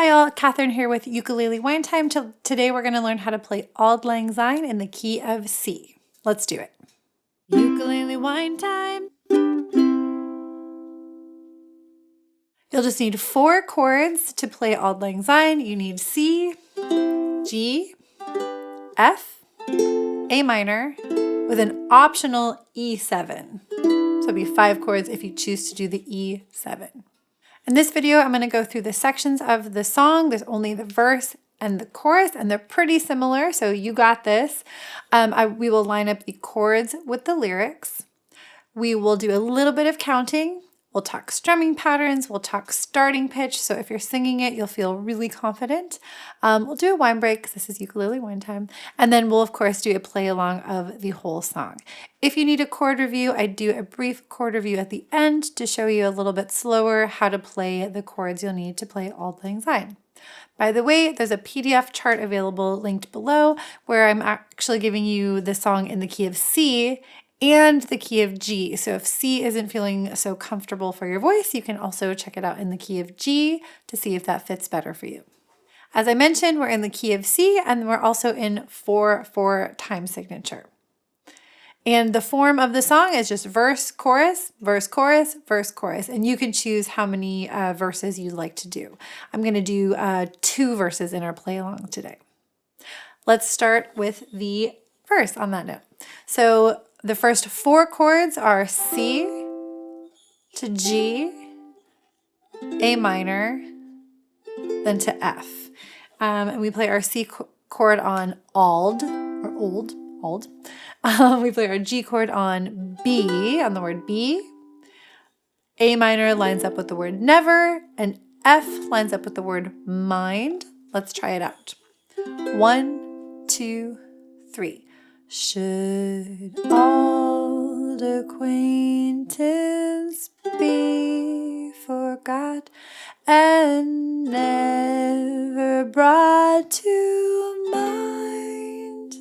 Hi all, Catherine here with Ukulele Wine Time. Today we're going to learn how to play Auld Lang Syne in the key of C. Let's do it. Ukulele Wine Time. You'll just need 4 chords to play Auld Lang Syne. You need C, G, F, A minor, with an optional E7. So it'll be 5 chords if you choose to do the E7. In this video, I'm going to go through the sections of the song. There's only the verse and the chorus, and they're pretty similar, so you got this. We will line up the chords with the lyrics. We will do a little bit of counting. We'll talk strumming patterns. We'll talk starting pitch, so if you're singing it, you'll feel really confident. We'll do a wine break, because this is Ukulele Wine Time, and then we'll, of course, do a play along of the whole song. If you need a chord review, I do a brief chord review at the end to show you a little bit slower how to play the chords you'll need to play Auld Lang Syne. By the way, there's a PDF chart available linked below where I'm actually giving you the song in the key of C and the key of G. So if C isn't feeling so comfortable for your voice, you can also check it out in the key of G to see if that fits better for you. As I mentioned, we're in the key of C and we're also in 4/4 time signature. And the form of the song is just verse, chorus, verse, chorus, verse, chorus. And you can choose how many verses you'd like to do. I'm going to do 2 verses in our play along today. Let's start with the verse on that note. So the first 4 chords are C to G, A minor, then to F. And we play our C chord on Auld, or Old. We play our G chord on B, on the word be. A minor lines up with the word never, and F lines up with the word mind. Let's try it out. 1, 2, 3. Should old acquaintance be forgot and never brought to mind?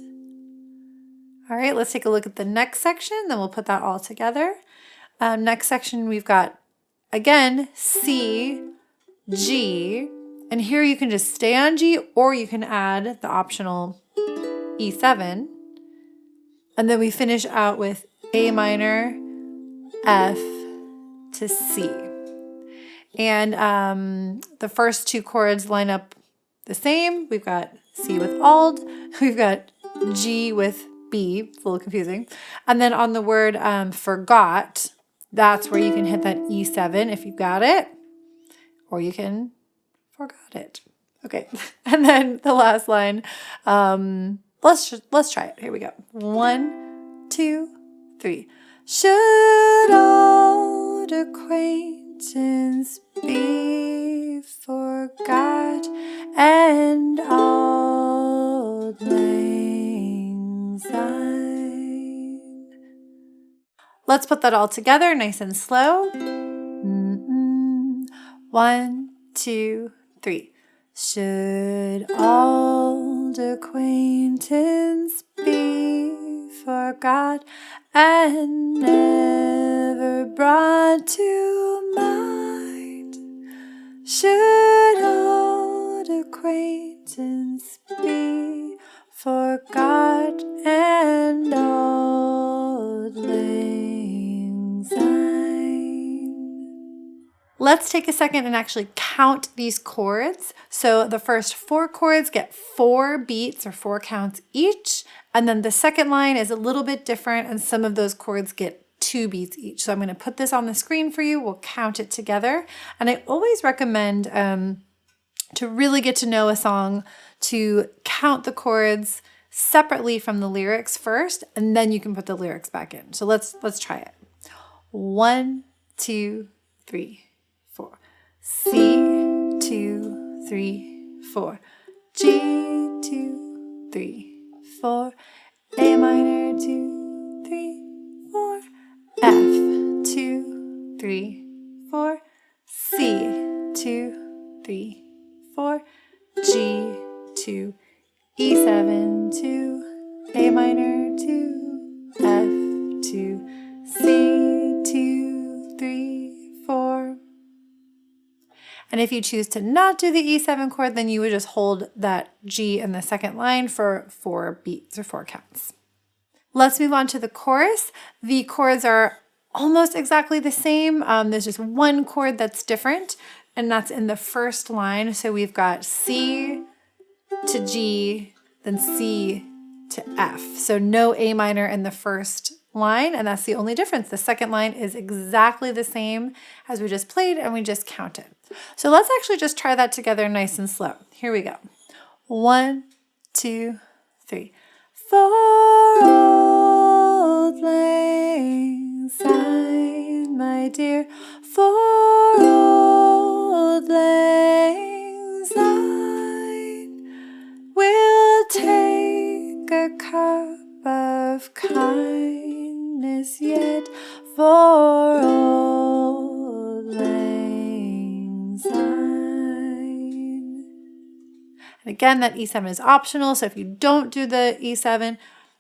All right, let's take a look at the next section, then we'll put that all together. Next section, we've got, again, C, G, and here you can just stay on G, or you can add the optional E7. And then we finish out with A minor, F to C. And the first 2 chords line up the same. We've got C with Auld, we've got G with B, it's a little confusing. And then on the word forgot, that's where you can hit that E7 if you've got it, or you can forgot it. Okay, and then the last line, let's try it. Here we go. 1, 2, 3. Should old acquaintance be forgot and Auld Lang Syne? Let's put that all together nice and slow. 1, 2, 3. Should old acquaintance be forgot and never brought to mind? Should old acquaintance be forgot and Auld Lang Syne? Let's take a second and actually count these chords. So the first 4 chords get 4 beats or 4 counts each. And then the second line is a little bit different, and some of those chords get 2 beats each. So I'm going to put this on the screen for you. We'll count it together. And I always recommend to really get to know a song to count the chords separately from the lyrics first, and then you can put the lyrics back in. So let's try it. 1, 2, 3, 4. C, 2, 3, 4. G, 2, 3, 4. A minor, 2, 3, 4. F, 2, 3, 4. C, 2, 3, 4. G, 2. E7, 2. A minor, 2. F, 2. C, 2, 3, 4. And if you choose to not do the E7 chord, then you would just hold that G in the second line for 4 beats or 4 counts. Let's move on to the chorus. The chords are almost exactly the same. There's just one chord that's different, and that's in the first line. So we've got C to G, then C to F. So no A minor in the first line, and that's the only difference. The second line is exactly the same as we just played, and we just counted. So let's actually just try that together nice and slow. Here we go. 1, 2, 3. For Auld Lang Syne, my dear, for Auld Lang Syne, we'll take a cup of kindness yet for Auld Lang Syne. And again, that E7 is optional, so if you don't do the E7,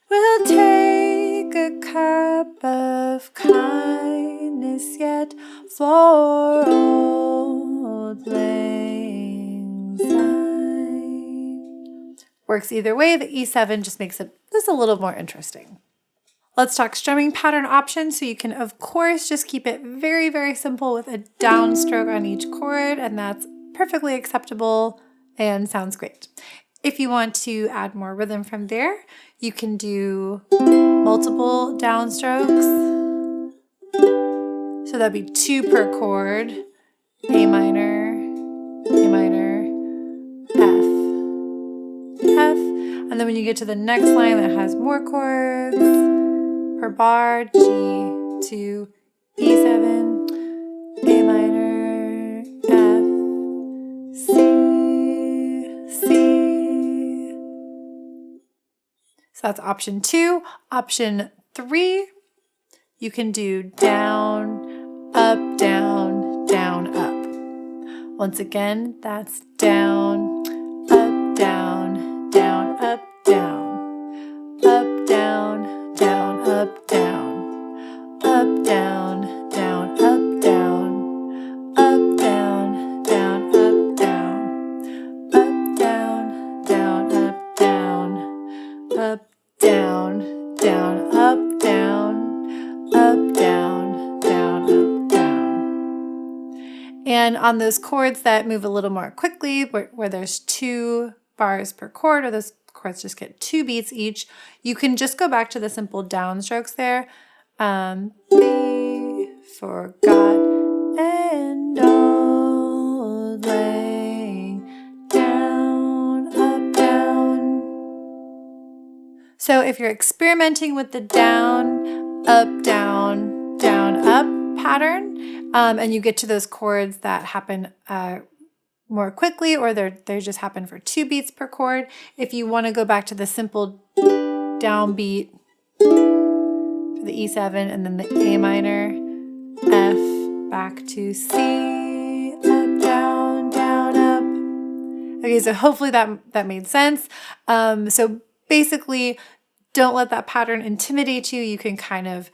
we'll take a cup of kindness yet for Auld Lang Syne. Works either way, the E7 just makes it just a little more interesting. Let's talk strumming pattern options. So you can, of course, just keep it very, very simple with a downstroke on each chord, and that's perfectly acceptable and sounds great. If you want to add more rhythm from there, you can do multiple downstrokes. So that'd be 2 per chord, A minor, F, F. And then when you get to the next line that has more chords, per bar, G to E7, A minor, F, C, C. So that's option 2. Option 3, you can do down, up, down, down, up. Once again, that's down, up, down, down, up, down, up, down, down, up, down, up, down, down, up, down, up, down, down, up, down, up, down, down, up, down, up, down, down, up, down, up, down, down, up, down. And on those chords that move a little more quickly, where there's 2 bars per chord, or those chords just get 2 beats each, you can just go back to the simple downstrokes there. B for God and Auld Lang, down, up, down. So if you're experimenting with the down, up, down, down, up pattern, and you get to those chords that happen more quickly, or they just happen for 2 beats per chord, if you want to go back to the simple downbeat for the E7 and then the A minor, F, back to C, up, down, down, up. Okay, so hopefully that made sense. So basically, don't let that pattern intimidate you. You can kind of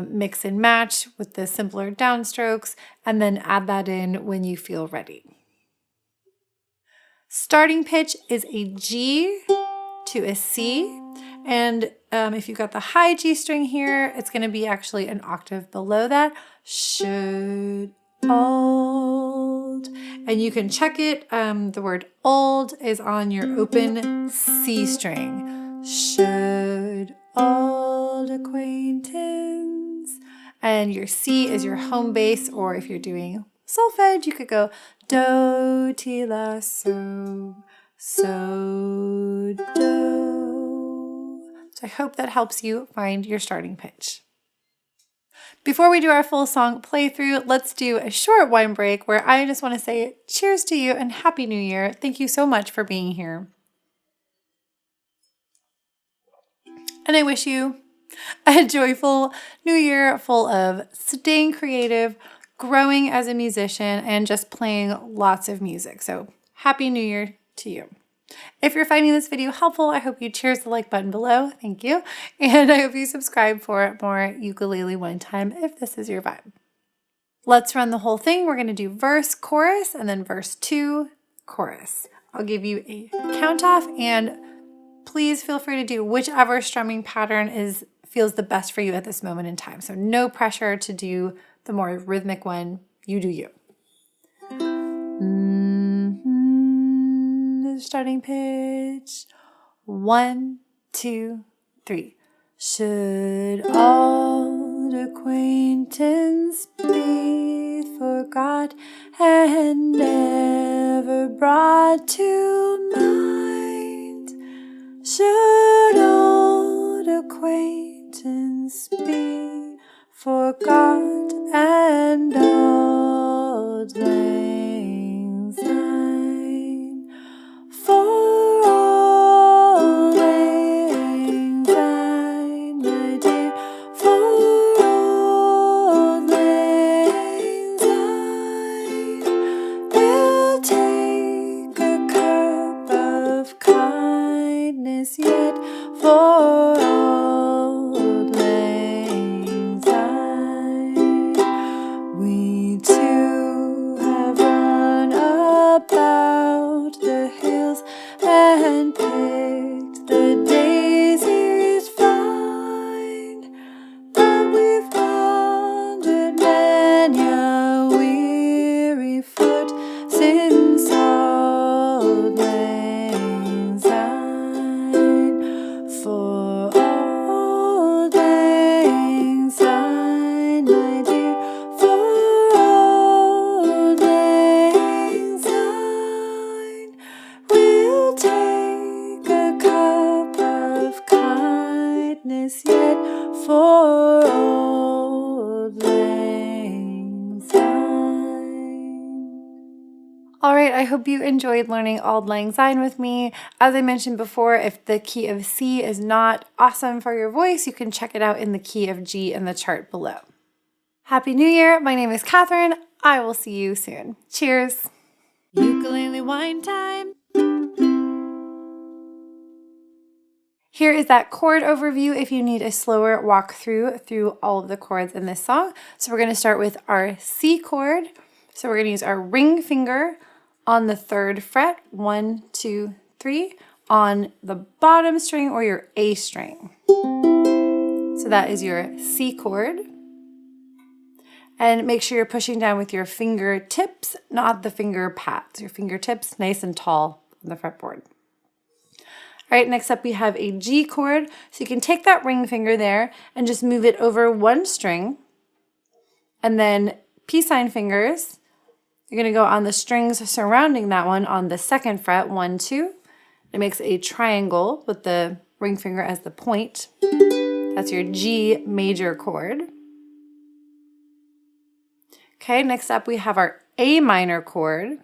mix and match with the simpler downstrokes and then add that in when you feel ready. Starting pitch is a G to a C. And if you've got the high G string here, it's going to be actually an octave below that. Should, old. And you can check it. The word old is on your open C string. Should, old acquaintance. And your C is your home bass, or if you're doing solfege, you could go do, ti, la, so, do. So I hope that helps you find your starting pitch. Before we do our full song playthrough, let's do a short wine break where I just want to say cheers to you and Happy New Year. Thank you so much for being here. And I wish you a joyful new year full of staying creative, growing as a musician, and just playing lots of music. So Happy New Year to you. If you're finding this video helpful, I hope you cheers the like button below. Thank you. And I hope you subscribe for more ukulele one time if this is your vibe. Let's run the whole thing. We're going to do verse, chorus, and then verse 2, chorus. I'll give you a count off, and please feel free to do whichever strumming pattern feels the best for you at this moment in time. So no pressure to do the more rhythmic one. You do you. The starting pitch. 1, 2, 3. Should old acquaintance be forgot and never brought to mind? Should old acquaintance be forgot and Auld Lang Syne? For Auld Lang Syne, my dear, for Auld Lang Syne, we'll take a cup of kindness yet for Auld Lang Syne. We too have run about the hills and picked the daisies fine, but we've wandered many a weary foot since Auld Lang Syne. For Auld Lang Syne, my dear, for Auld Lang Syne, we'll take a cup of kindness yet for Auld Lang Syne. All right, I hope you enjoyed learning Auld Lang Syne with me. As I mentioned before, if the key of C is not awesome for your voice, you can check it out in the key of G in the chart below. Happy New Year! My name is Catherine. I will see you soon. Cheers! Ukulele wine time! Here is that chord overview if you need a slower walk through all of the chords in this song. So we're going to start with our C chord. So we're going to use our ring finger on the 3rd fret, 1, 2, 3, on the bottom string or your A string. So that is your C chord. And make sure you're pushing down with your fingertips, not the finger pads. Your fingertips nice and tall on the fretboard. All right, next up we have a G chord. So you can take that ring finger there and just move it over one string. And then peace sign fingers, you're going to go on the strings surrounding that one on the 2nd fret, 1, 2. It makes a triangle with the ring finger as the point. That's your G major chord. Okay, next up we have our A minor chord.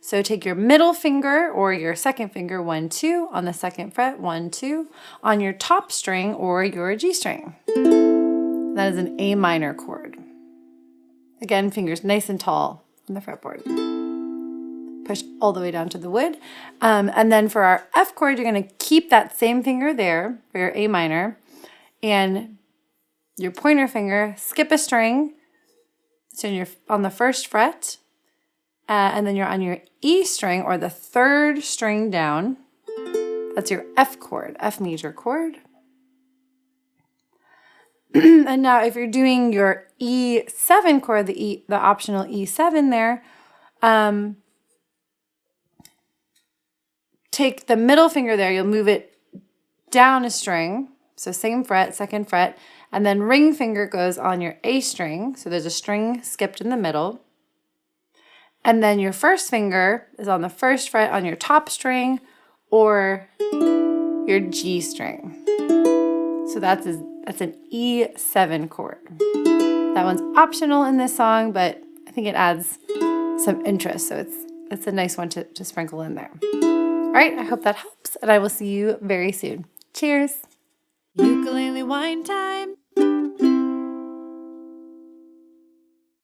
So take your middle finger or your 2nd finger, 1, 2, on the 2nd fret, 1, 2, on your top string or your G string. That is an A minor chord. Again, fingers nice and tall on the fretboard. Push all the way down to the wood. And then for our F chord, you're going to keep that same finger there for your A minor and your pointer finger, skip a string. So you're on the 1st fret, and then you're on your E string or the 3rd string down. That's your F chord, F major chord. And now if you're doing your E7 chord, the optional E7 there, take the middle finger there, you'll move it down a string, so same fret, 2nd fret, and then ring finger goes on your A string, so there's a string skipped in the middle. And then your 1st finger is on the 1st fret on your top string or your G string. So that's an E7 chord. That one's optional in this song, but I think it adds some interest, so it's a nice one to sprinkle in there. All right, I hope that helps, and I will see you very soon. Cheers! Ukulele wine time!